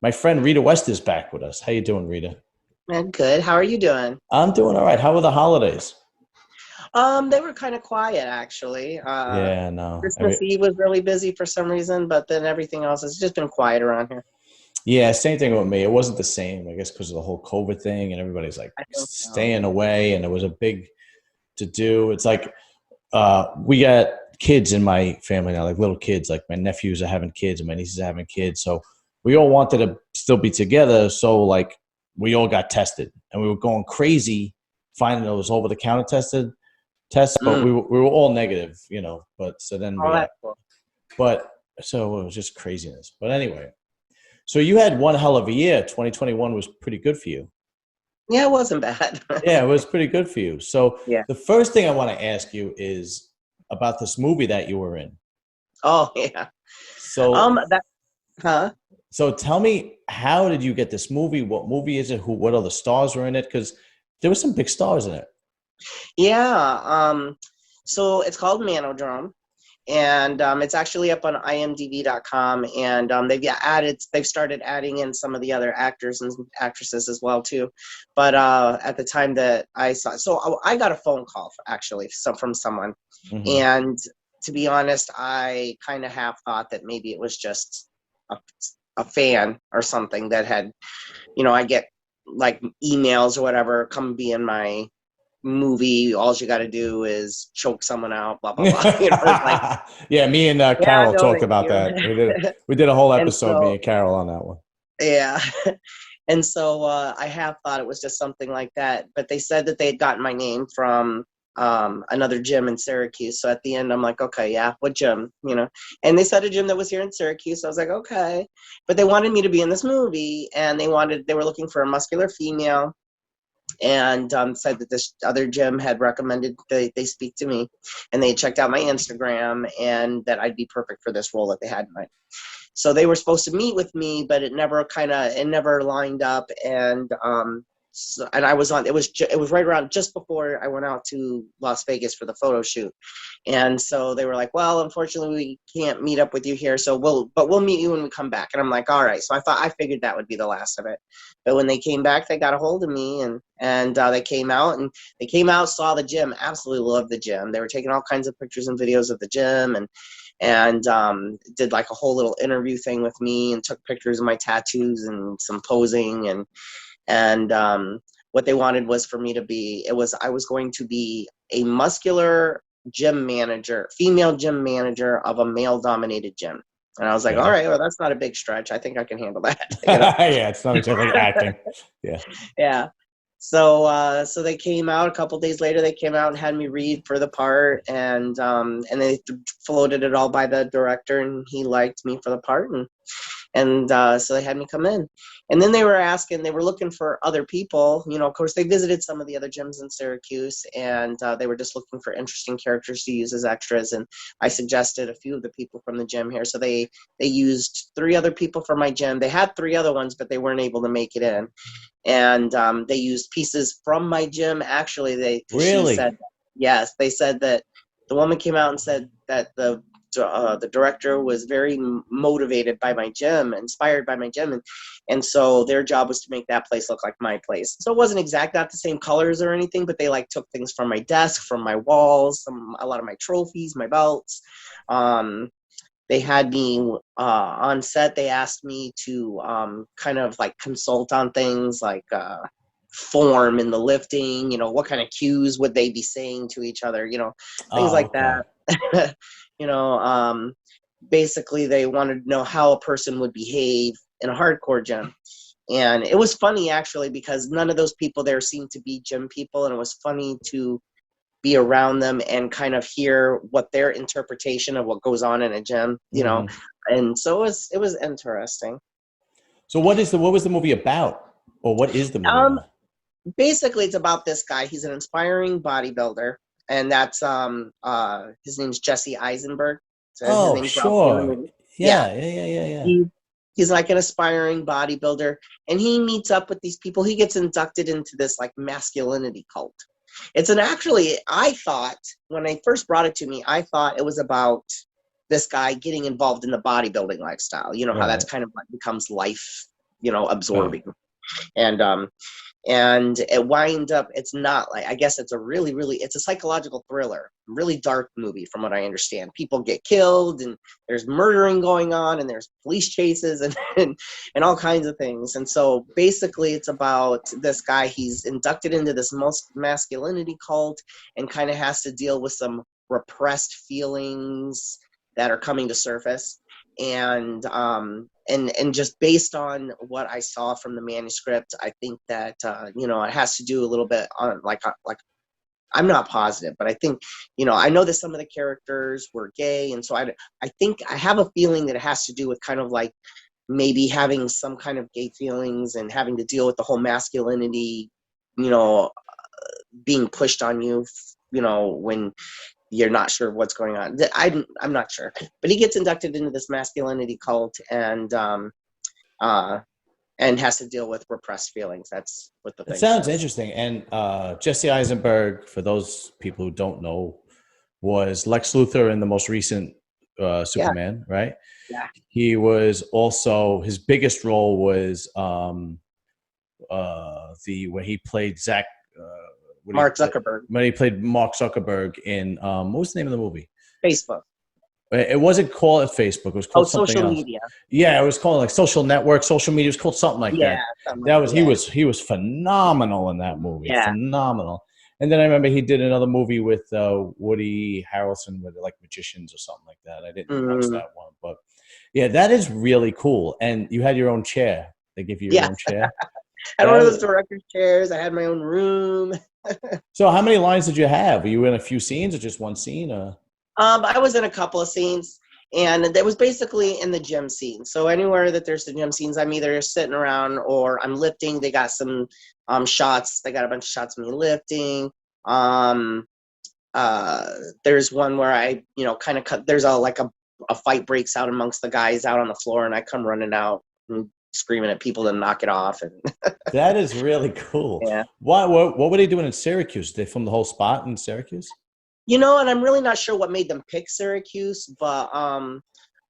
My friend Rheta West is back with us. How you doing, Rita? Man, good. How are you doing? I'm doing all right. How were the holidays? They were kind of quiet actually. Yeah, no. Christmas Eve was really busy for some reason, but then everything else has just been quiet around here. Yeah, same thing with me. It wasn't the same, I guess, because of the whole COVID thing and everybody's like I think so. staying away, and it was a big to do. It's like we got kids in my family now, like little kids. Like my nephews are having kids and my nieces are having kids. So we all wanted to still be together. So like we all got tested, and we were going crazy finding those over the counter tests, but Mm. we were all negative, But so then Oh, we got, that's cool. but so it was just craziness. But anyway, so you had one hell of a year. 2021 was pretty good for you. Yeah, it wasn't bad. Yeah, it was pretty good for you. So Yeah. the first thing I want to ask you is about this movie that you were in. Oh, yeah. So That, huh? so tell me, how did you get this movie? What movie is it? What other stars were in it? Because there were some big stars in it. Yeah. So it's called Mano, and it's actually up on imdb.com, and they've started adding in some of the other actors and actresses as well too. But at the time that I saw, so I got a phone call actually from someone, Hmm. and to be honest, I kind of half thought that maybe it was just a, a fan or something that had, I get like emails or whatever, come be in my movie. All you got to do is choke someone out, blah blah blah. It's like, Yeah, me and yeah, Carol no, talked thank about you. that. We did a whole And episode, me so, and Carol, on that one. yeah. And so I have thought it was just something like that. But they said that they had gotten my name from another gym in Syracuse. So at the end, I'm like, okay, yeah, what gym? And they said a gym that was here in Syracuse. So I was like, okay. But they wanted me to be in this movie, and they were looking for a muscular female, and said that this other gym had recommended they speak to me, and they had checked out my Instagram, and that I'd be perfect for this role that they had in mind. So they were supposed to meet with me, but it never lined up. And I was on, it was right around just before I went out to Las Vegas for the photo shoot. And so they were like, well, unfortunately we can't meet up with you here. So we'll meet you when we come back. And I'm like, all right. So I figured that would be the last of it. But when they came back, they got a hold of me, and they came out, saw the gym, absolutely loved the gym. They were taking all kinds of pictures and videos of the gym, and did like a whole little interview thing with me, and took pictures of my tattoos and some posing, and what they wanted was for me to be, I was going to be a muscular gym manager, female gym manager of a male dominated gym. And I was like, all Okay. right, well, that's not a big stretch. I think I can handle that. Yeah, it's not exactly acting. Yeah. Yeah. So they came out a couple days later. They came out and had me read for the part, and they floated it all by the director, and he liked me for the part, and so they had me come in. And then they were looking for other people. Of course, they visited some of the other gyms in Syracuse, and they were just looking for interesting characters to use as extras. And I suggested a few of the people from the gym here. So they used three other people from my gym. They had three other ones, but they weren't able to make it in. And they used pieces from my gym. Actually, she Really? said, yes, they said that the woman came out and said that the director was very motivated by my gym, inspired by my gym, and so their job was to make that place look like my place. So it wasn't exactly not the same colors or anything, but they like took things from my desk, from my walls, a lot of my trophies, my belts. They had me on set. They asked me to kind of like consult on things like form in the lifting, what kind of cues would they be saying to each other, things Oh, like okay. that. you know, um, Basically they wanted to know how a person would behave in a hardcore gym. And it was funny actually, because none of those people there seemed to be gym people. And it was funny to be around them and kind of hear what their interpretation of what goes on in a gym. Hmm. And so it was interesting. So what was the movie about? Or what is the movie Um, about? Basically it's about this guy. He's an inspiring bodybuilder, and that's his name's Jesse Eisenberg. So his Oh, name's Ralphie in the sure. movie. Yeah. Yeah, yeah, yeah, yeah, yeah. He he's like an aspiring bodybuilder, and he meets up with these people. He gets inducted into this like masculinity cult. I thought when they first brought it to me, I thought it was about this guy getting involved in the bodybuilding lifestyle. You know how that's Right. kind of like becomes life, absorbing. And it wind up, it's not like, I guess it's a really, really, it's a psychological thriller, really dark movie from what I understand. People get killed and there's murdering going on and there's police chases and all kinds of things. And so basically it's about this guy, he's inducted into this masculinity cult and kind of has to deal with some repressed feelings that are coming to surface. And just based on what I saw from the manuscript, I think that it has to do a little bit on like I'm not positive, but I think I know that some of the characters were gay, and so I think I have a feeling that it has to do with kind of like maybe having some kind of gay feelings and having to deal with the whole masculinity, being pushed on you, when you're not sure what's going on. I'm not sure, but he gets inducted into this masculinity cult and has to deal with repressed feelings. That's what the thing. It sounds interesting. And Jesse Eisenberg, for those people who don't know, was Lex Luthor in the most recent Superman, right? Yeah. He was also, his biggest role was where he played Zach. Mark Zuckerberg. When he played Mark Zuckerberg in what was the name of the movie? Facebook. It wasn't called Facebook. It was called something social else. Media. Yeah, it was called like Social Network, Social Media. It was called something like that. He was phenomenal in that movie. Yeah. Phenomenal. And then I remember he did another movie with Woody Harrelson with like magicians or something like that. I didn't watch that one, but yeah, that is really cool. And you had your own chair. They give you your own chair. I had one of those director's chairs. I had my own room. So how many lines did you have? Were you in a few scenes or just one scene? I was in a couple of scenes, and it was basically in the gym scene. So anywhere that there's the gym scenes, I'm either sitting around or I'm lifting. They got some shots. They got a bunch of shots of me lifting. There's one where I, kind of cut. There's a fight breaks out amongst the guys out on the floor, and I come running out and screaming at people to knock it off. And that is really cool. Yeah. What were they doing in Syracuse? Did they film the whole spot in Syracuse? And I'm really not sure what made them pick Syracuse, but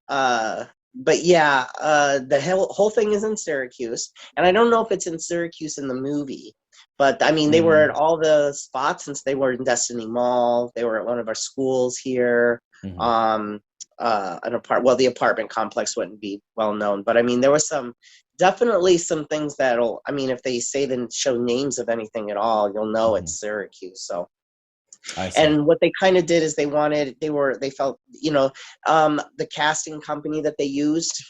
yeah, the whole thing is in Syracuse, and I don't know if it's in Syracuse in the movie, but I mean, they were at all the spots since they were in Destiny Mall. They were at one of our schools here. The apartment complex wouldn't be well known, but I mean, there was definitely some things if they say then show names of anything at all, you'll know it's Syracuse. So, and what they kind of did is they felt, the casting company that they used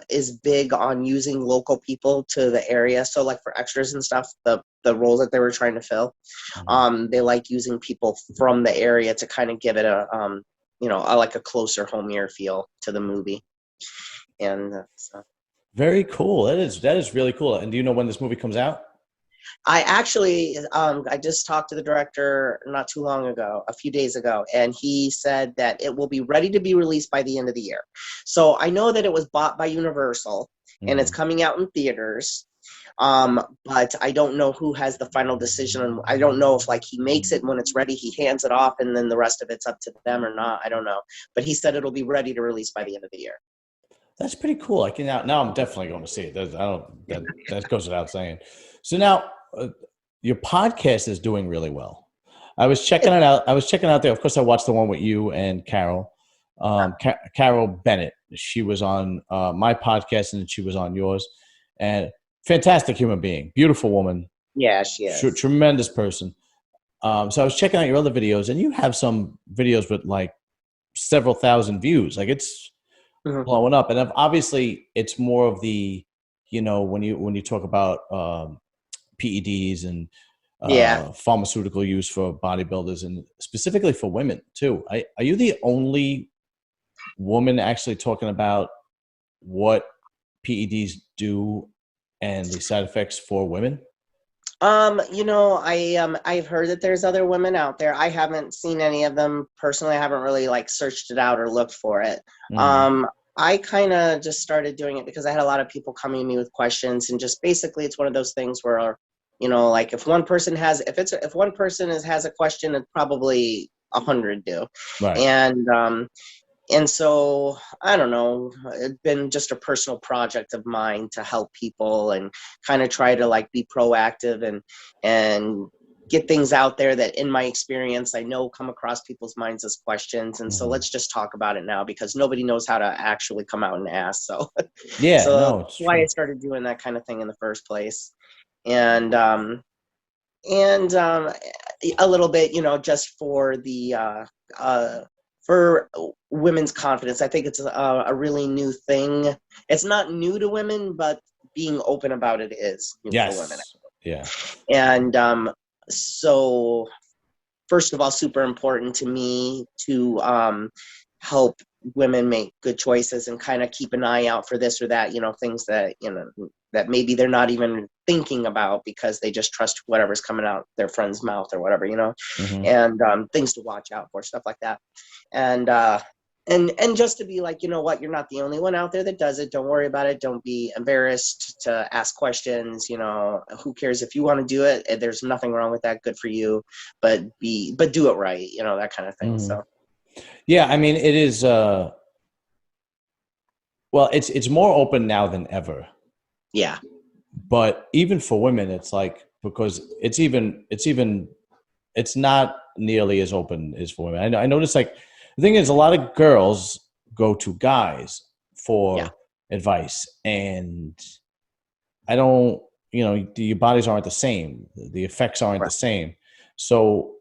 is big on using local people to the area. So like for extras and stuff, the roles that they were trying to fill, they like using people from the area to kind of give it a closer, homier feel to the movie. And very cool. That is really cool. And do you know when this movie comes out? I actually, I just talked to the director not too long ago, a few days ago, and he said that it will be ready to be released by the end of the year. So I know that it was bought by Universal and it's coming out in theaters. But I don't know who has the final decision. I don't know if he makes it when it's ready, he hands it off, and then the rest of it's up to them or not. I don't know. But he said it'll be ready to release by the end of the year. That's pretty cool. Now I'm definitely going to see it. That goes without saying. So now your podcast is doing really well. I was checking it out. There. Of course, I watched the one with you and Carol. Carol Bennett. She was on my podcast and she was on yours. And fantastic human being, beautiful woman. Yeah, she is. Tremendous person. So I was checking out your other videos, and you have some videos with several thousand views. It's blowing up. And obviously, it's more of the, when you talk about PEDs and pharmaceutical use for bodybuilders, and specifically for women too. Are you the only woman actually talking about what PEDs do and the side effects for women? I've heard that there's other women out there. I haven't seen any of them personally. I haven't really searched it out or looked for it. I kind of just started doing it because I had a lot of people coming to me with questions, and just basically it's one of those things where, if one person has a question, it's probably 100 do. Right. And so, I don't know, it's been just a personal project of mine to help people and kind of try to like be proactive and get things out there that in my experience, I know come across people's minds as questions. And so let's just talk about it now because nobody knows how to actually come out and ask. So, Yeah, so no, that's it's why I true. started doing that kind of thing in the first place. And a little bit, just for the for women's confidence. I think it's a really new thing. It's not new to women, but being open about it is new for women. Yes. Yeah. And so, first of all, super important to me to help women make good choices and kind of keep an eye out for this or that, things that, that maybe they're not even thinking about because they just trust whatever's coming out their friend's mouth or whatever, and things to watch out for, stuff like that. And just to be like, you know what, you're not the only one out there that does it. Don't worry about it. Don't be embarrassed to ask questions. Who cares if you want to do it? There's nothing wrong with that. Good for you, but do it right. That kind of thing. So. Yeah, I mean, it is. Well, it's more open now than ever. Yeah. But even for women, it's like because it's not nearly as open as for women. I noticed like the thing is a lot of girls go to guys for advice, and I don't. Your bodies aren't the same. The effects aren't the same. So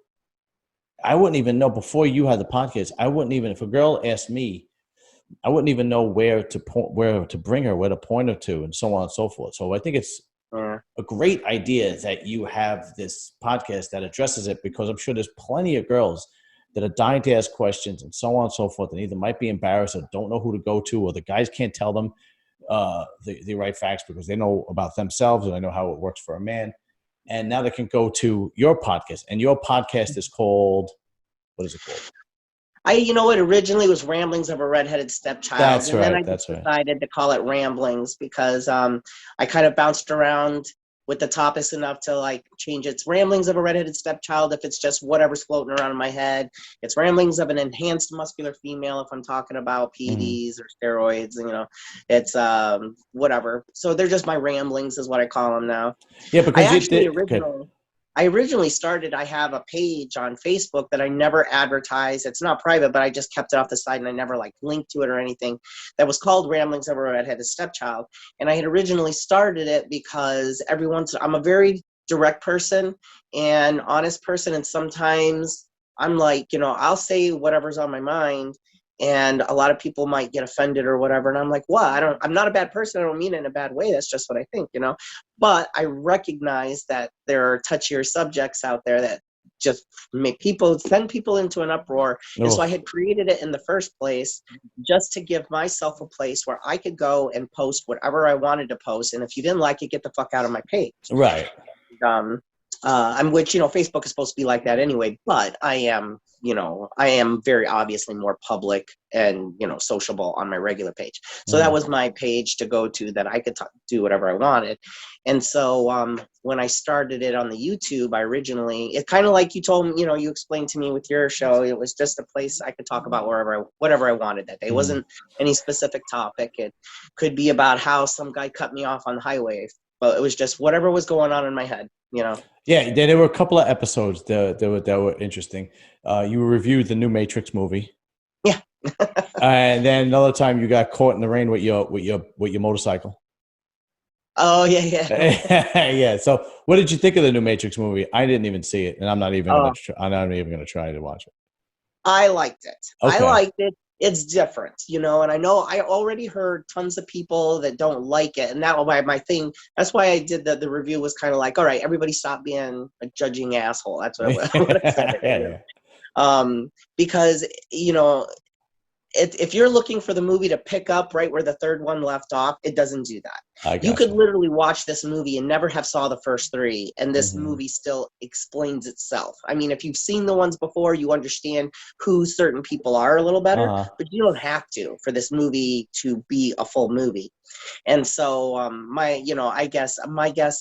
I wouldn't even know before you had the podcast. I wouldn't even, if a girl asked me, I wouldn't even know where to bring her, where to point her to, and so on and so forth. So I think it's a great idea that you have this podcast that addresses it, because I'm sure there's plenty of girls that are dying to ask questions and so on and so forth, and either might be embarrassed or don't know who to go to, or the guys can't tell them the right facts because they know about themselves and they know how it works for a man. And now they can go to your podcast, and your podcast is called, what is it called? It originally was Ramblings of a Redheaded Stepchild. That's and right. Then I just decided to call it Ramblings because I kind of bounced around with the topics enough to like change it. It's Ramblings of a Redheaded Stepchild if it's just whatever's floating around in my head. It's Ramblings of an Enhanced Muscular Female if I'm talking about PEDs or steroids. It's whatever. So they're just my ramblings is what I call them now. Yeah, because I originally started, I have a page on Facebook that I never advertised. It's not private, but I just kept it off the side and I never like linked to it or anything. That was called Ramblings of a Redheaded Stepchild. And I had originally started it because I'm a very direct person and honest person. And sometimes I'm like, I'll say whatever's on my mind. And a lot of people might get offended or whatever. And I'm like, what? I'm not a bad person. I don't mean it in a bad way. That's just what I think, But I recognize that there are touchier subjects out there that just send people into an uproar. And so I had created it in the first place just to give myself a place where I could go and post whatever I wanted to post. And if you didn't like it, get the fuck out of my page. Right. Which, Facebook is supposed to be like that anyway, but I am very obviously more public and, sociable on my regular page. So that was my page to go to that I could do whatever I wanted. And so when I started it on the YouTube, it kind of like you told me, you explained to me with your show, it was just a place I could talk about whatever I wanted that day. It wasn't any specific topic. It could be about how some guy cut me off on the highway, but it was just whatever was going on in my head, Yeah, there were a couple of episodes that were interesting. You reviewed the new Matrix movie. Yeah. And then another time you got caught in the rain with your motorcycle. Oh yeah. Yeah. So, what did you think of the new Matrix movie? I didn't even see it, and I'm not even going to try to watch it. I liked it. Okay. I liked it. It's different, and I know I already heard tons of people that don't like it. And that was my thing. That's why I did the review was kind of like, all right, everybody stop being a judging asshole. That's what I said. Because, if you're looking for the movie to pick up right where the third one left off, it doesn't do that. You could literally watch this movie and never have saw the first three, and this movie still explains itself. I mean, if you've seen the ones before, you understand who certain people are a little better, but you don't have to for this movie to be a full movie. And so my guess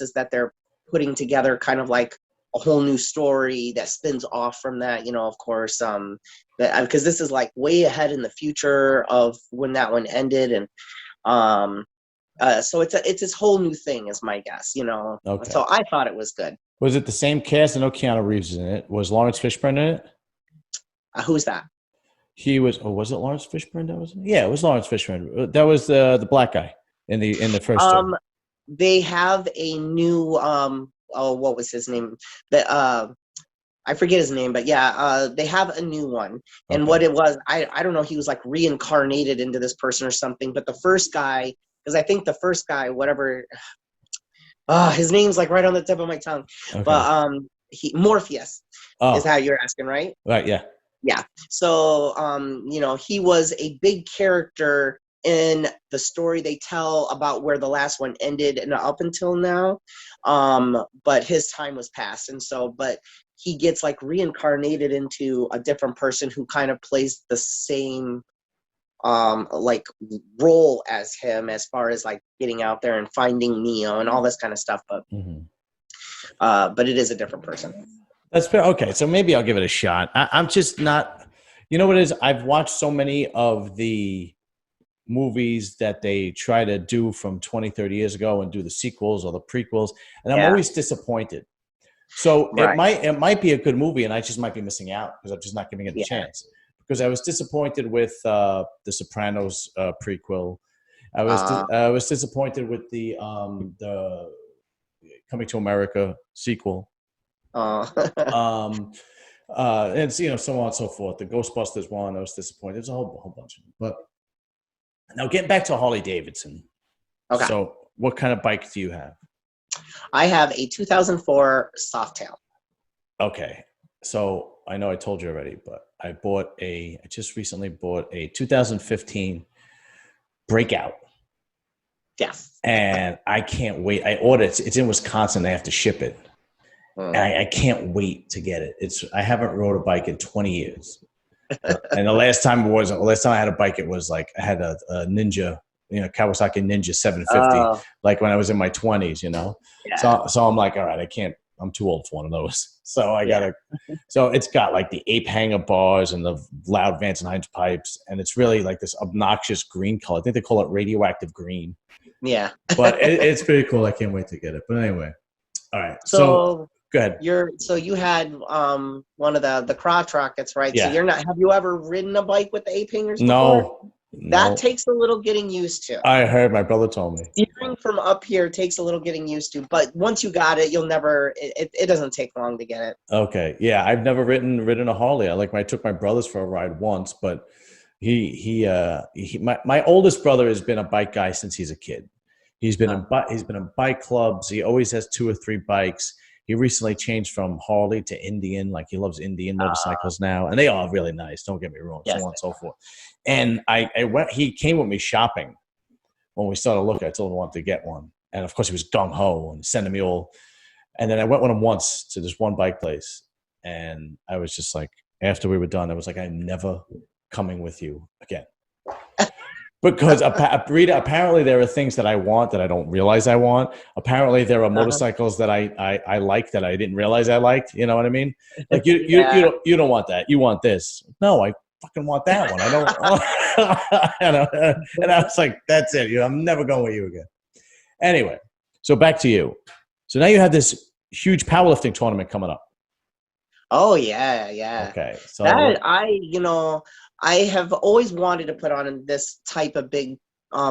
is that they're putting together kind of like a whole new story that spins off from that, of course, because this is like way ahead in the future of when that one ended. And so it's this whole new thing is my guess, Okay. So I thought it was good. Was it the same cast? I know Keanu Reeves is in it. Was Lawrence Fishburne in it? Who's that? He was. Oh, was it Lawrence Fishburne? That was. Yeah, it was Lawrence Fishburne. That was the black guy in the first two. They have a new what was his name? I forget his name, but yeah, they have a new one. And what it was, I don't know, he was like reincarnated into this person or something. But the first guy, because I think the first guy, whatever, his name's like right on the tip of my tongue. Okay. But Morpheus is how you're asking, right? Right, yeah. Yeah. So, he was a big character in the story they tell about where the last one ended and up until now. But his time was past. And so, but he gets like reincarnated into a different person who kind of plays the same like role as him, as far as like getting out there and finding Neo and all this kind of stuff. But but it is a different person. That's fair. Okay, so maybe I'll give it a shot. I'm just not, you know what it is? I've watched so many of the movies that they try to do from 20, 30 years ago and do the sequels or the prequels, and I'm always disappointed. So it might be a good movie, and I just might be missing out because I'm just not giving it a chance. Because I was disappointed with the Sopranos prequel. I was disappointed with the Coming to America sequel. And so on and so forth. The Ghostbusters one, I was disappointed. There's a whole bunch of them. But now getting back to Harley Davidson. Okay. So what kind of bike do you have? I have a 2004 Softail. Okay. So I know I told you already, but I just recently bought a 2015 Breakout. Yes. And I can't wait. I ordered it. It's in Wisconsin. They have to ship it. And I can't wait to get it. I haven't rode a bike in 20 years. And the last time I had a bike, it was like I had a Ninja, Kawasaki Ninja 750, like when I was in my 20s, Yeah. So I'm like, all right, I'm too old for one of those. So so it's got like the ape hanger bars and the loud Vance & Hines pipes. And it's really like this obnoxious green color. I think they call it radioactive green. Yeah. But it's pretty cool. I can't wait to get it. But anyway. All right. So go ahead. You had one of the crotch rockets, right? Yeah. So have you ever ridden a bike with the ape hangers before? No. That takes a little getting used to. I heard, my brother told me. Steering from up here takes a little getting used to, but once you got it, you'll never. It doesn't take long to get it. Okay, yeah, I've never ridden a Harley. I took my brothers for a ride once, but my oldest brother has been a bike guy since he's a kid. He's been in bike clubs. He always has 2 or 3 bikes. He recently changed from Harley to Indian. Like he loves Indian motorcycles now, and they are really nice. Don't get me wrong, so on and so forth. And he came with me shopping when we started looking. I told him I wanted to get one, and of course he was gung ho and sending me all. And then I went with him once to this one bike place, and I was just like, after we were done, I was like, I'm never coming with you again. Because Rheta, apparently there are things that I want that I don't realize I want. Apparently there are motorcycles that I like that I didn't realize I liked. You know what I mean? Like you don't want that. You want this. No, I fucking want that one. I don't. And I was like, that's it. I'm never going with you again. Anyway, so back to you. So now you have this huge powerlifting tournament coming up. Oh yeah. Okay, so that I have always wanted to put on this type of big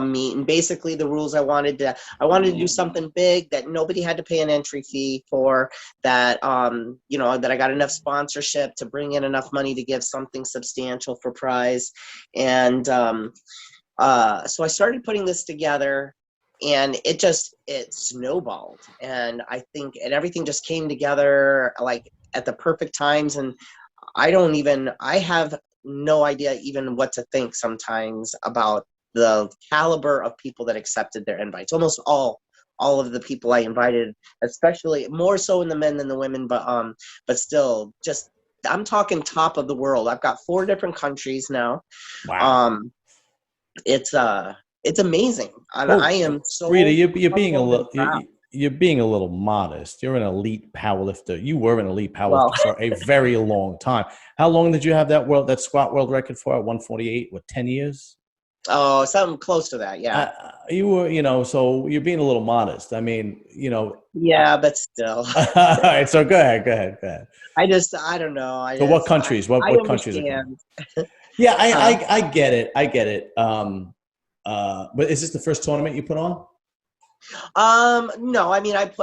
meet, and basically the rules I wanted to do something big that nobody had to pay an entry fee for, that that I got enough sponsorship to bring in enough money to give something substantial for prize. And so I started putting this together, and it snowballed, and I think everything just came together like at the perfect times. And I have no idea even what to think sometimes about the caliber of people that accepted their invites. Almost all of the people I invited, especially more so in the men than the women, but still, just I'm talking top of the world. I've got 4 different countries now. Wow. It's amazing. And I am so Rheta, you're being a little you're being a little modest. You're an elite powerlifter. You were an elite Well, powerlifter for a very long time. How long did you have that squat world record for at 148? What, 10 years? oh, something close to that. Yeah. You were, so you're being a little modest. I mean, Yeah, but still. all right. So go ahead. I don't know. So what countries? I What countries are coming? understand. Yeah, Huh? I get it. I get it. But is this the first tournament you put on? No, I mean, I've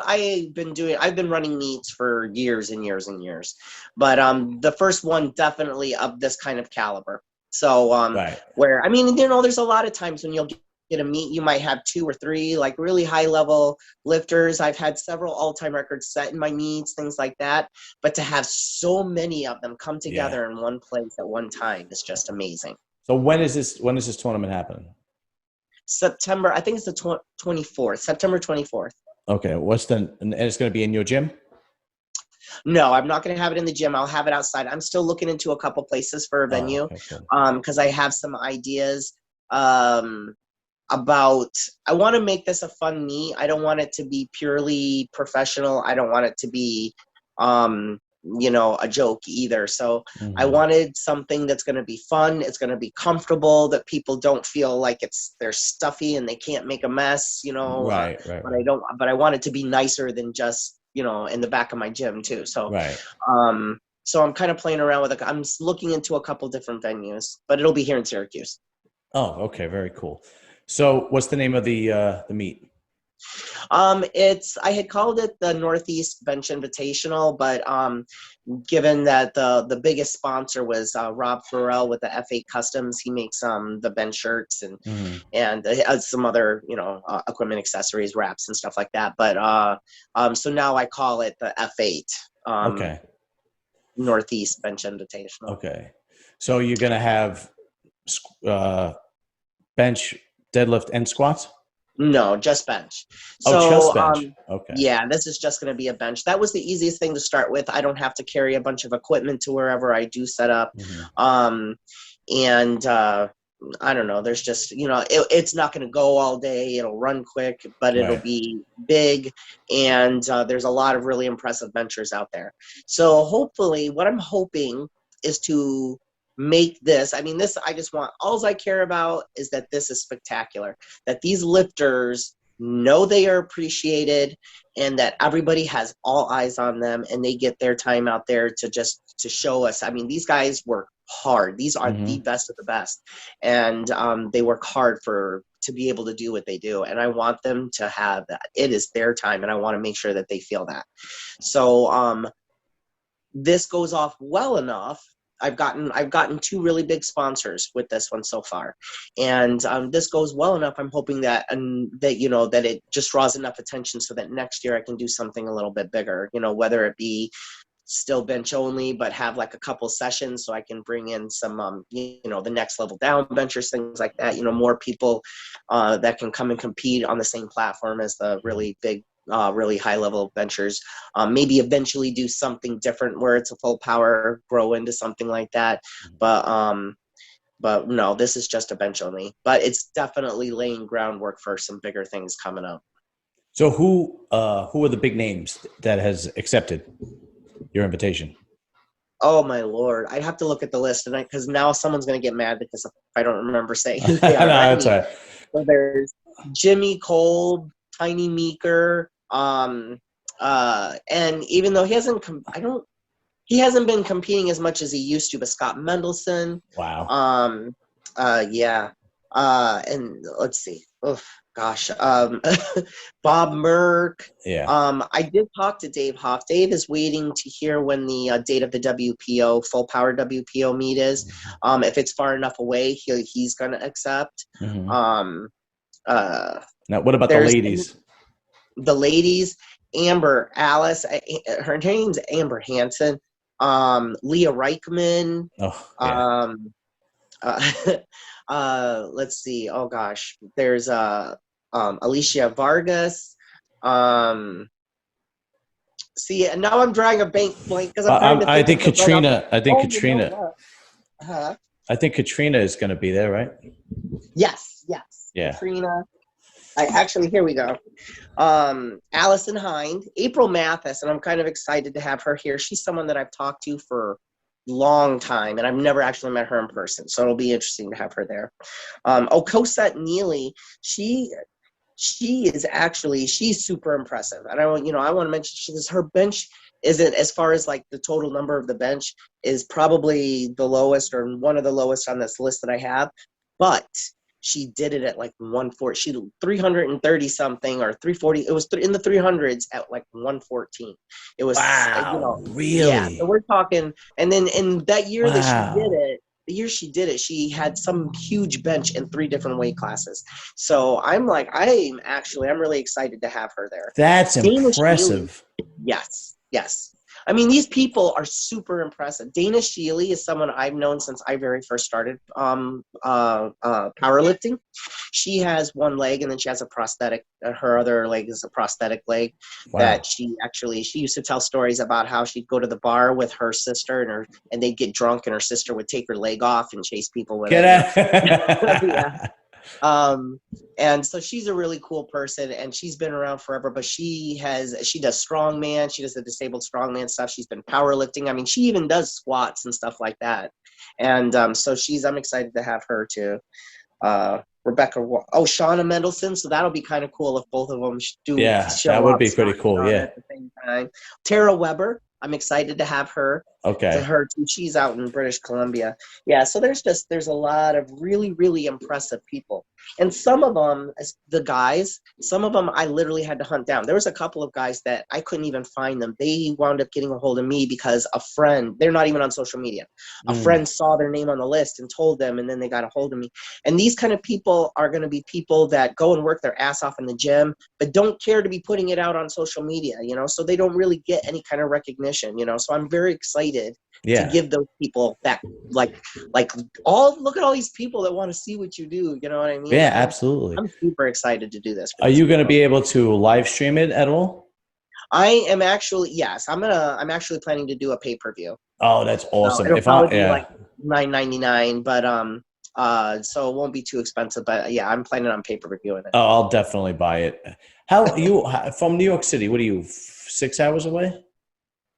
been running meets for years and years and years, but the first one definitely of this kind of caliber. So Right. where I mean, there's a lot of times when you'll get a meet, you might have 2 or 3 like really high level lifters. I've had several all-time records set in my meets, things like that. But to have so many of them come Yeah. together in one place at one time is just amazing. So when is this tournament happening? September, I think it's the 24th, September 24th. Okay. And it's going to be in your gym? No, I'm not going to have it in the gym. I'll have it outside. I'm still looking into a couple places for a Oh, venue, okay, cool. because I have some ideas about. I want to make this a fun meet. I don't want it to be purely professional. I don't want it to be, a joke either. So I wanted something that's going to be fun. It's going to be comfortable. That people don't feel like they're stuffy and they can't make a mess. Right. But I don't. But I want it to be nicer than just in the back of my gym too. So, Right. so I'm kind of playing around with it. I'm looking into a couple different venues, but it'll be here in Syracuse. Oh, okay. Very cool. So what's the name of the meet? I had called it the Northeast Bench Invitational, but given that the biggest sponsor was Rob Farrell with the F8 Customs, he makes the bench shirts and some other equipment, accessories, wraps, and stuff like that. But so now I call it the F8 Okay. Northeast Bench Invitational. Okay. So you're going to have bench, deadlift, and squats? No, just bench. Oh, So, just bench. Okay. yeah, this is just going to be a bench. That was the easiest thing to start with. I don't have to carry a bunch of equipment to wherever I do set up. And I don't know. There's just, it's not going to go all day. It'll run quick, but it'll Right. be big. And there's a lot of really impressive benchers out there. So hopefully what I'm hoping is to make this, I just want, all I care about is that this is spectacular, that these lifters know they are appreciated and that everybody has all eyes on them and they get their time out there to show us. These guys work hard. These are the best of the best. And they work hard to be able to do what they do. And I want them to have that. It is their time. And I want to make sure that they feel that. So this goes off well enough. I've gotten 2 really big sponsors with this one so far, and this goes well enough. I'm hoping that that it just draws enough attention so that next year I can do something a little bit bigger. Whether it be still bench only, but have like a couple sessions so I can bring in some the next level down benchers, things like that. More people that can come and compete on the same platform as the really big. Really high level benchers, maybe eventually do something different where it's a full power, grow into something like that. But no, this is just a bench only, but it's definitely laying groundwork for some bigger things coming up. So who are the big names that has accepted your invitation? Oh my Lord. I have to look at the list tonight because now someone's going to get mad because if I don't remember saying who they are. No, that's right. So there's Jimmy Kolb, Tiny Meeker, and even though he hasn't been competing as much as he used to, but Scott Mendelson. Wow. Yeah. And let's see. Oh gosh. Bob Merck. Yeah. I did talk to Dave Hoff. Dave is waiting to hear when the date of the WPO, full power WPO meet is. If it's far enough away, he's gonna accept. Now what about the ladies? The ladies, Amber Alice, her name's Amber Hansen, Leah Reichman. Oh, yeah. Let's see. Oh gosh, there's Alicia Vargas. See, now I'm drawing a blank because I'm trying to I think think Katrina. I think oh, Katrina. I think Katrina is going to be there, right? Yes. Yeah. Katrina. Here we go. Allison Hind, April Mathis, and I'm kind of excited to have her here. She's someone that I've talked to for a long time, and I've never actually met her in person, so it'll be interesting to have her there. Okosat Neely, she's super impressive. And I want to mention her bench isn't, as far as like the total number of the bench, is probably the lowest or one of the lowest on this list that I have, but she did it at like 140. She 330 something or 340. It was in the 300s at like 114. It was, wow, really? Yeah. So we're talking, and then in that year that she did Wow. it, the year she did it, she had some huge bench in 3 different weight classes. So I'm really excited to have her there. That's Dana Shealy, impressive. yes. I mean, these people are super impressive. Dana Shealy is someone I've known since I very first started powerlifting. She has one leg, and then she has a prosthetic. Her other leg is a prosthetic leg. Wow. That she used to tell stories about how she'd go to the bar with her sister, and they'd get drunk, and her sister would take her leg off and chase people with it. Yeah. And so she's a really cool person, and she's been around forever, but she does strongman. She does the disabled strongman stuff. She's been powerlifting. I mean, she even does squats and stuff like that. And so I'm excited to have her too. Shauna Mendelson. So that'll be kind of cool if both of them do. Yeah, that would be pretty cool. Yeah. At the same time, Tara Weber. I'm excited to have her. Okay. To her too. She's out in British Columbia. Yeah. So there's a lot of really, really impressive people. And some of them, some of them I literally had to hunt down. There was a couple of guys that I couldn't even find them. They wound up getting a hold of me because a friend, they're not even on social media. A friend saw their name on the list and told them, and then they got a hold of me. And these kind of people are going to be people that go and work their ass off in the gym, but don't care to be putting it out on social media, so they don't really get any kind of recognition, so I'm very excited to give those people that, look at all these people that want to see what you do. You know what I mean? Yeah, absolutely. I'm super excited to do this. Are you going to be able to live stream it at all? I am actually, yes. I'm actually planning to do a pay-per-view. Oh, that's awesome. So it'll probably be like $9.99, but so it won't be too expensive. But yeah, I'm planning on pay-per-viewing it. Oh, I'll definitely buy it. How you from New York City? What are you, 6 hours away?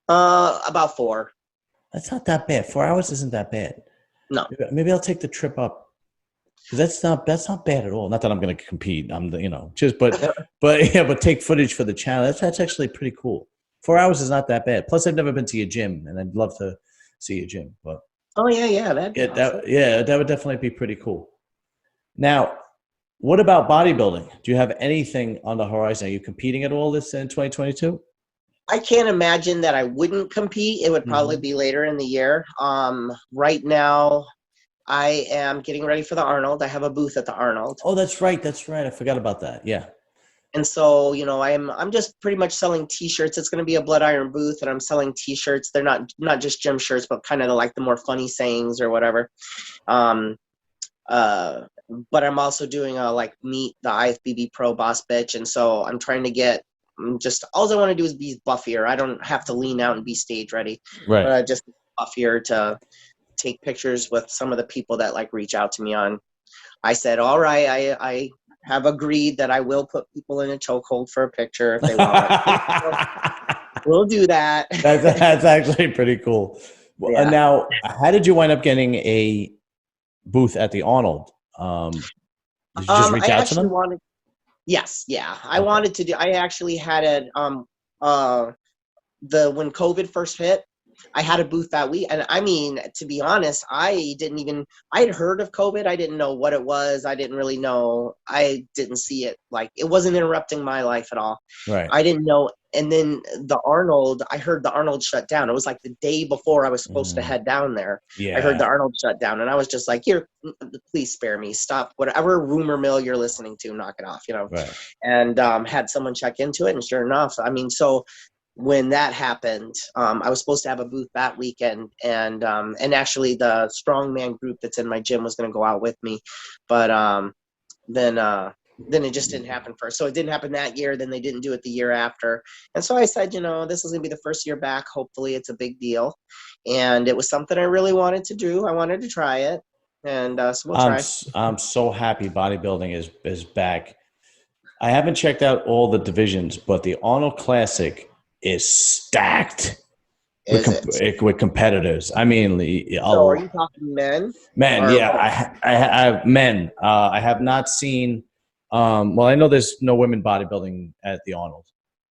About 4. That's not that bad. 4 hours isn't that bad. No. Maybe I'll take the trip up. That's not bad at all. Not that I'm going to compete. But take footage for the channel. That's actually pretty cool. 4 hours is not that bad. Plus, I've never been to your gym, and I'd love to see your gym. But that would definitely be pretty cool. Now, what about bodybuilding? Do you have anything on the horizon? Are you competing at all this in 2022? I can't imagine that I wouldn't compete. It would probably be later in the year. Right now, I am getting ready for the Arnold. I have a booth at the Arnold. Oh, that's right. I forgot about that. Yeah. And so, I'm just pretty much selling T-shirts. It's going to be a Blood Iron booth, and I'm selling T-shirts. They're not just gym shirts, but kind of like the more funny sayings or whatever. But I'm also doing a meet the IFBB Pro Boss Bitch, and so I'm trying to get. All I want to do is be buffier. I don't have to lean out and be stage ready. Right. But just buffier to take pictures with some of the people that reach out to me on. I said, all right, I have agreed that I will put people in a chokehold for a picture if they want. We'll do that. That's actually pretty cool. Yeah. Now, how did you wind up getting a booth at the Arnold? Did you just reach out to them? Yes. Yeah. I wanted to do, I actually had it, when COVID first hit, I had a booth that week. And I mean, to be honest, I had heard of COVID. I didn't know what it was. I didn't really know. I didn't see it. It wasn't interrupting my life at all. Right. I didn't know. And then I heard the Arnold shut down. It was the day before I was supposed to head down there. Yeah. I heard the Arnold shut down, and I was just like, here, please spare me. Stop whatever rumor mill you're listening to, knock it off, Right. And had someone check into it, and sure enough, I mean, so when that happened, I was supposed to have a booth that weekend, and actually the strongman group that's in my gym was going to go out with me, but then it just didn't happen first. So it didn't happen that year. Then they didn't do it the year after. And so I said, this is going to be the first year back. Hopefully it's a big deal. And it was something I really wanted to do. I wanted to try it. And so we'll try. I'm so happy bodybuilding is back. I haven't checked out all the divisions, but the Arnold Classic is stacked with Is it? with competitors. I mean, So are you talking men men, or yeah, I men. I have not seen. Well, I know there's no women bodybuilding at the Arnold.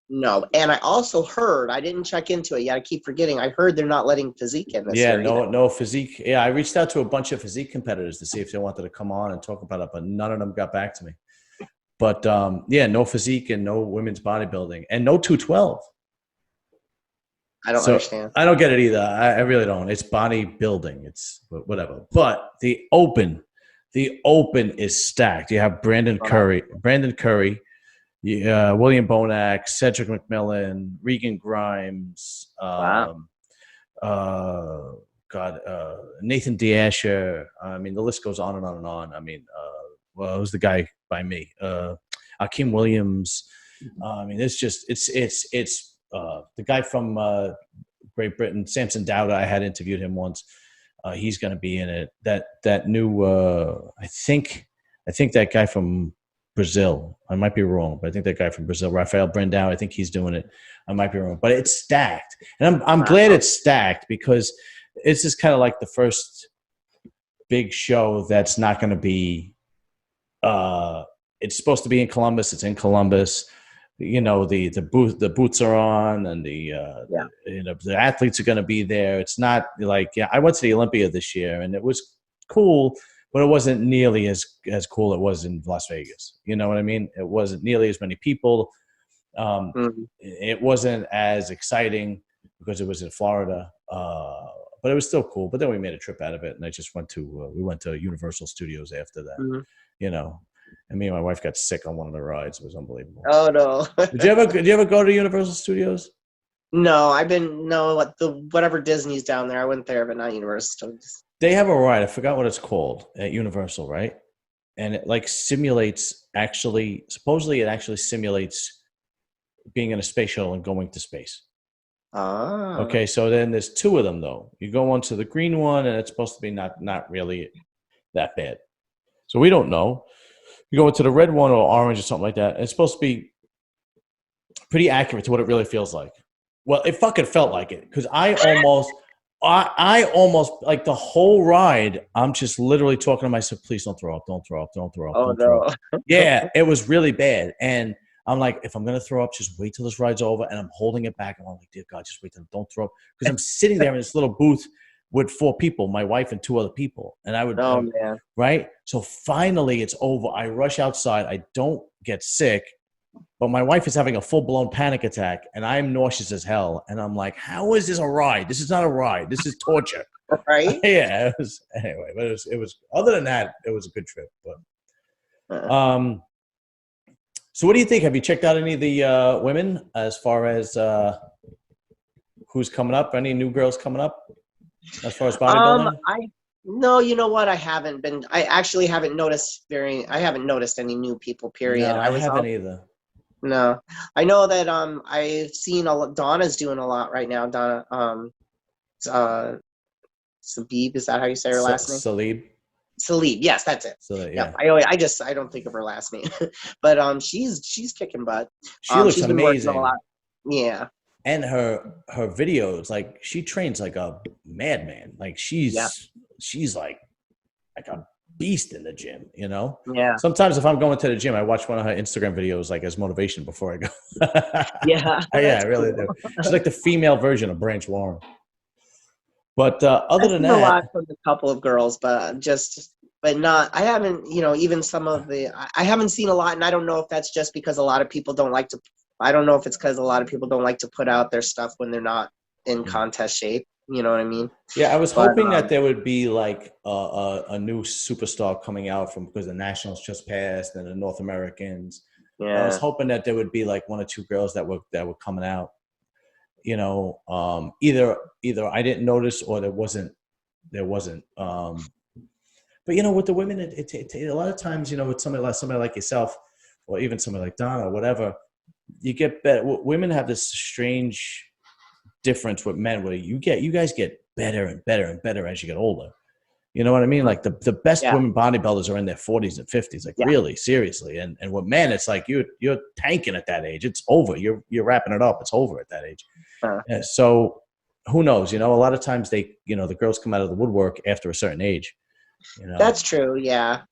no? And I also heard, I didn't check into it yet. I keep forgetting. I heard they're not letting physique in this Yeah, year either. no physique. Yeah, I reached out to a bunch of physique competitors to see if they wanted to come on and talk about it, but none of them got back to me. But yeah, no physique and no women's bodybuilding and no 212. I don't understand. I don't get it either. I really don't. It's bodybuilding. It's whatever. But the open is stacked. You have Brandon Curry, William Bonac, Cedric McMillan, Regan Grimes, Wow. Nathan Diasher. I mean, the list goes on and on and on. I mean, who's the guy by me? Akeem Williams. I mean, it's the guy from Great Britain, Samson Dowda. I had interviewed him once. He's going to be in it. That new, I think that guy from Brazil. I might be wrong, but I think that guy from Brazil, Rafael Brandao. I think he's doing it. I might be wrong, but it's stacked, and I'm glad it's stacked because it's just kind of like the first big show that's not going to be. It's supposed to be in Columbus. It's in Columbus. You know, the boots are on, and the athletes are going to be there. It's not like I went to the Olympia this year, and it was cool, but it wasn't nearly as cool it was in Las Vegas. You know what I mean? It wasn't nearly as many people. It wasn't as exciting because it was in Florida, but it was still cool. But then we made a trip out of it, and I just went to we went to Universal Studios after that. You know. And me and my wife got sick on one of the rides. It was unbelievable. Oh no! Did you ever go to Universal Studios? No, whatever Disney's down there. I went there, but not Universal Studios. They have a ride. I forgot what it's called at Universal, right? And it like simulates supposedly it actually simulates being in a space shuttle and going to space. Ah. Okay, so then there's two of them though. You go onto the green one, and it's supposed to be not really that bad. So we don't know. You go into the red one or orange or something like that. It's supposed to be pretty accurate to what it really feels like. Well, it fucking felt like it because I almost like the whole ride. I'm just literally talking to myself. Please don't throw up. Don't throw up. Don't throw up. Oh don't throw no! up. Yeah, it was really bad. And I'm like, if I'm gonna throw up, just wait till this ride's over. And I'm holding it back. And I'm like, dear God, just wait till don't throw up because I'm sitting there in this little booth with 4 people, my wife and 2 other people. And I would, man. Right? So finally it's over. I rush outside. I don't get sick, but my wife is having a full-blown panic attack and I'm nauseous as hell. And I'm like, how is this a ride? This is not a ride. This is torture. Right? Yeah. Anyway, but it was, other than that, it was a good trip. But, so what do you think? Have you checked out any of the women as far as who's coming up? Any new girls coming up? As far as bodybuilding? No, you know what? I haven't been. I actually haven't noticed I haven't noticed any new people. Period. No, I haven't either. No, I know that I've seen Donna's doing a lot right now. Donna Sabib, is that how you say her last name? Salib, yes, that's it. So, yeah. I don't think of her last name, but she's kicking butt. She looks she's amazing. A lot. Yeah. And her videos, like she trains like a madman. Like she's like a beast in the gym, you know? Yeah. Sometimes if I'm going to the gym, I watch one of her Instagram videos like as motivation before I go. Yeah. Yeah, I really do. She's like the female version of Branch Warren. But other than that, a lot from a couple of girls, but not. I haven't, even some of I haven't seen a lot, and I don't know if that's just because a lot of people don't like to. I don't know if it's because a lot of people don't like to put out their stuff when they're not in contest shape. You know what I mean? Yeah, I was hoping that there would be like a new superstar coming out because the Nationals just passed and the North Americans. Yeah. I was hoping that there would be like 1 or 2 girls that were coming out. Either I didn't notice or there wasn't. But with the women, it a lot of times, with somebody like yourself, or even somebody like Donna, or whatever, you get better. Women have this strange difference with men where you guys get better and better and better as you get older. You know what I mean? Like the best Yeah. women bodybuilders are in their 40s and 50s. Like really, seriously. And with men, it's like you're tanking at that age. It's over. You're wrapping it up. It's over at that age. So who knows? You know, a lot of times the girls come out of the woodwork after a certain age. You know, that's true. Yeah.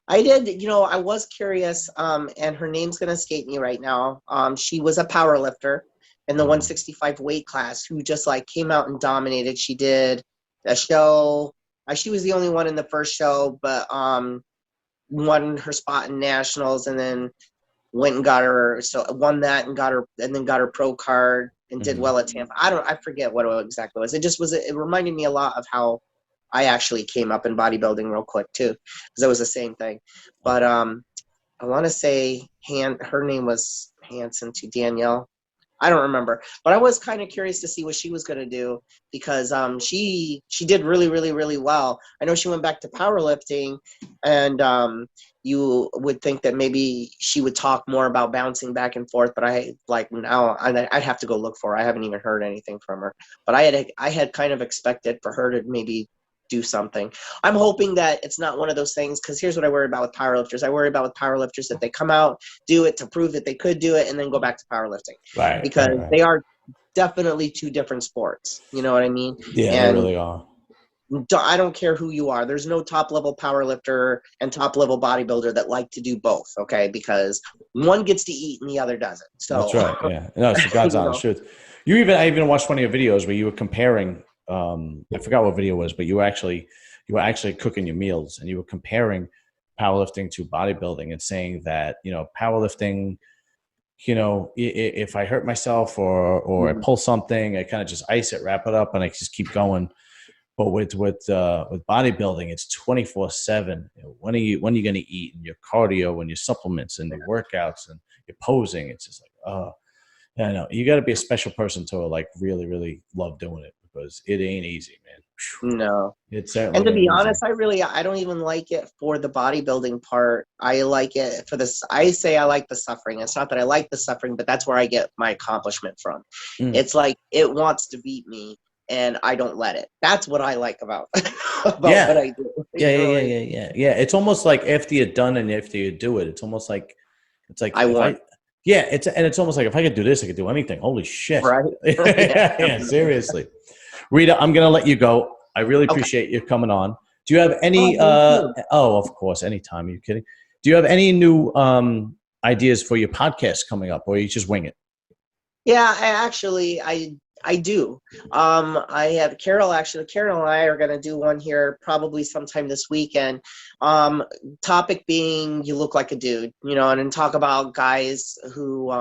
I did, I was curious, and her name's going to escape me right now. She was a power lifter in the 165 weight class who just like came out and dominated. She did a show. She was the only one in the first show, but won her spot in nationals, and then went and got her, so won that and then got her pro card and did well at Tampa. I forget what it exactly was. It reminded me a lot of how I actually came up in bodybuilding real quick too, because it was the same thing. But I want to say her name was Hanson to Danielle. I don't remember, but I was kind of curious to see what she was going to do, because she did really, really, really well. I know she went back to powerlifting, and you would think that maybe she would talk more about bouncing back and forth, but I'd have to go look for her. I haven't even heard anything from her, but I had kind of expected for her to maybe do something. I'm hoping that it's not one of those things, because here's what I worry about with powerlifters. I worry about with powerlifters that they come out, do it to prove that they could do it, and then go back to powerlifting. right? Because right. they are definitely two different sports. You know what I mean? Yeah, and they really are. I don't care who you are. There's no top level powerlifter and top level bodybuilder that like to do both. Okay, because one gets to eat and the other doesn't. So that's right. Yeah, no, it's the God's honest truth. I even watched one of your videos where you were comparing. I forgot what video it was, but you were actually cooking your meals, and you were comparing powerlifting to bodybuilding and saying that, powerlifting, if I hurt myself or I pull something, I kind of just ice it, wrap it up, and I just keep going. But with bodybuilding, it's 24/7. When are you going to eat, and your cardio and your supplements and your workouts and your posing? It's just like, I know you got to be a special person to like really, really love doing it, because it ain't easy, man. No. It's certainly. And to be honest, I don't even like it for the bodybuilding part. I like it for this. I say I like the suffering. It's not that I like the suffering, but that's where I get my accomplishment from. It's like it wants to beat me, and I don't let it. That's what I like about what I do. Yeah. It's almost like after you're done and after you do it, it's almost like I want. It's almost like if I could do this, I could do anything. Holy shit! Right? Yeah, seriously. Rheta, I'm gonna let you go. I really appreciate you coming on. Do you have any? Of course, anytime. Are you kidding? Do you have any new ideas for your podcast coming up, or you just wing it? Yeah, I do. I have Carol and I are going to do one here probably sometime this weekend. Topic being, you look like a dude, and then talk about guys who,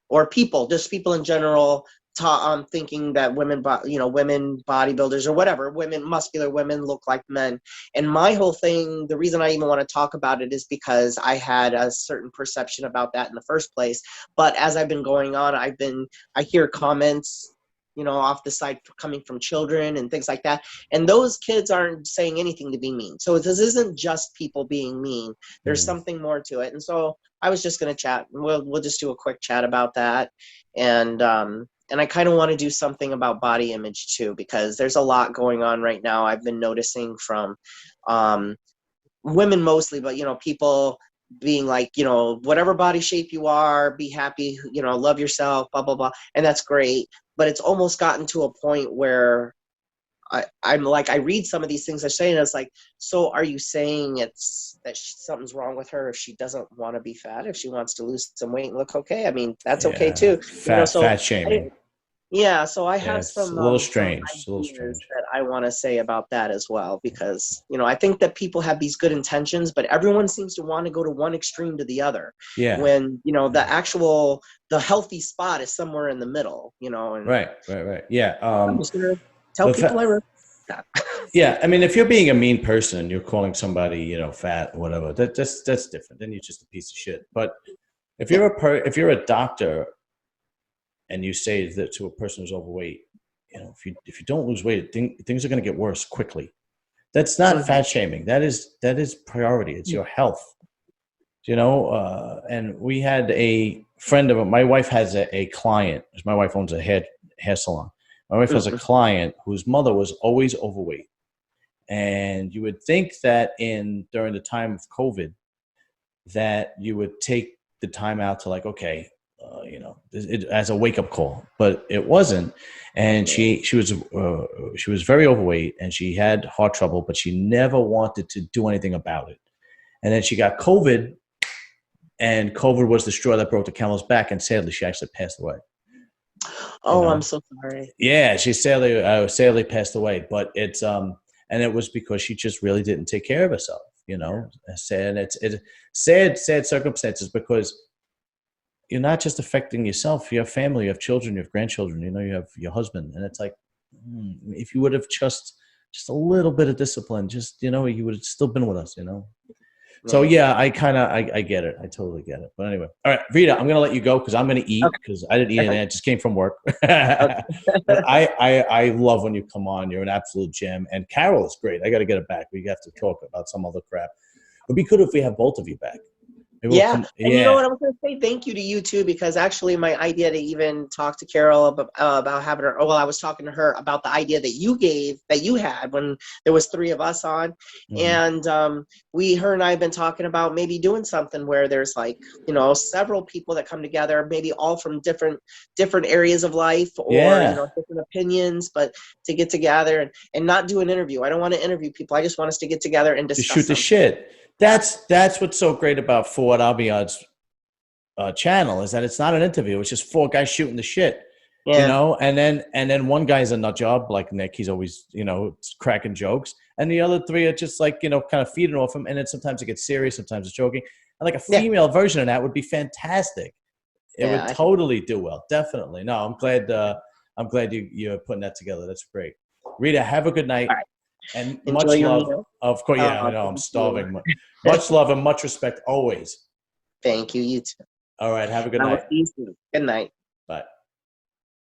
or people, just people in general, thinking that women bodybuilders or whatever, muscular women look like men. And my whole thing, the reason I even want to talk about it is because I had a certain perception about that in the first place. But as I've been going on, I hear comments, off the side coming from children and things like that. And those kids aren't saying anything to be mean. So this isn't just people being mean. There's something more to it. And so I was just going to chat. We'll just do a quick chat about that. And I kind of want to do something about body image too, because there's a lot going on right now. I've been noticing from women mostly, but, people being like, whatever body shape you are, be happy, love yourself, blah, blah, blah. And that's great. But it's almost gotten to a point where I'm like, I read some of these things they're saying, and it's like, so are you saying something's wrong with her if she doesn't want to be fat, if she wants to lose some weight and look okay? I mean, that's okay too. Fat shaming. So I have some a little strange. That I want to say about that as well, because I think that people have these good intentions, but everyone seems to want to go to one extreme to the other. Yeah. When the healthy spot is somewhere in the middle. And right. Yeah. I'm just gonna tell people Yeah, I mean, if you're being a mean person, you're calling somebody, fat, or whatever. That's different. Then you're just a piece of shit. But if you're a doctor, and you say that to a person who's overweight, if you don't lose weight, things are going to get worse quickly. That's not fat shaming. That is priority. It's your health. And we had a friend of my wife has a client. My wife owns a hair salon. My wife has a client whose mother was always overweight, And you would think that during the time of COVID, that you would take the time out to like, okay, as a wake up call, but it wasn't. And she was very overweight and she had heart trouble, but she never wanted to do anything about it. And then she got COVID, and COVID was the straw that broke the camel's back. And sadly, she actually passed away. Oh, I'm so sorry. Yeah, she sadly passed away, but it's and it was because she just really didn't take care of herself. It's sad circumstances, because you're not just affecting yourself. You have family, you have children, you have grandchildren. You have your husband, and it's like, if you would have just a little bit of discipline, you would have still been with us. So yeah, I get it. I totally get it. But anyway, all right, Rheta, I'm gonna let you go because I'm gonna eat, because I didn't eat anything. I just came from work. But I love when you come on. You're an absolute gem, and Carol is great. I got to get it back. We have to talk about some other crap. It'd be good if we have both of you back. And you know what, I'm going to say thank you to you too, because actually my idea to even talk to Carol about having her, I was talking to her about the idea that you had when there was 3 of us on. And her and I have been talking about maybe doing something where there's like, several people that come together, maybe all from different areas of life, or different opinions, but to get together and not do an interview. I don't want to interview people. I just want us to get together and discuss. To shoot the shit. That's what's so great about Ford Albiod's channel, is that it's not an interview. It's just 4 guys shooting the shit, and then one guy's a nut job like Nick. He's always, cracking jokes. And the other 3 are just like, kind of feeding off him. And then sometimes it gets serious. Sometimes it's joking. And like a female version of that would be fantastic. It would totally do well. Definitely. No, I'm glad you're putting that together. That's great. Rheta, have a good night. Right. And much love. Of course, I know I'm starving. Much love and much respect always. Thank you. You too. All right. Have a good night. Good night.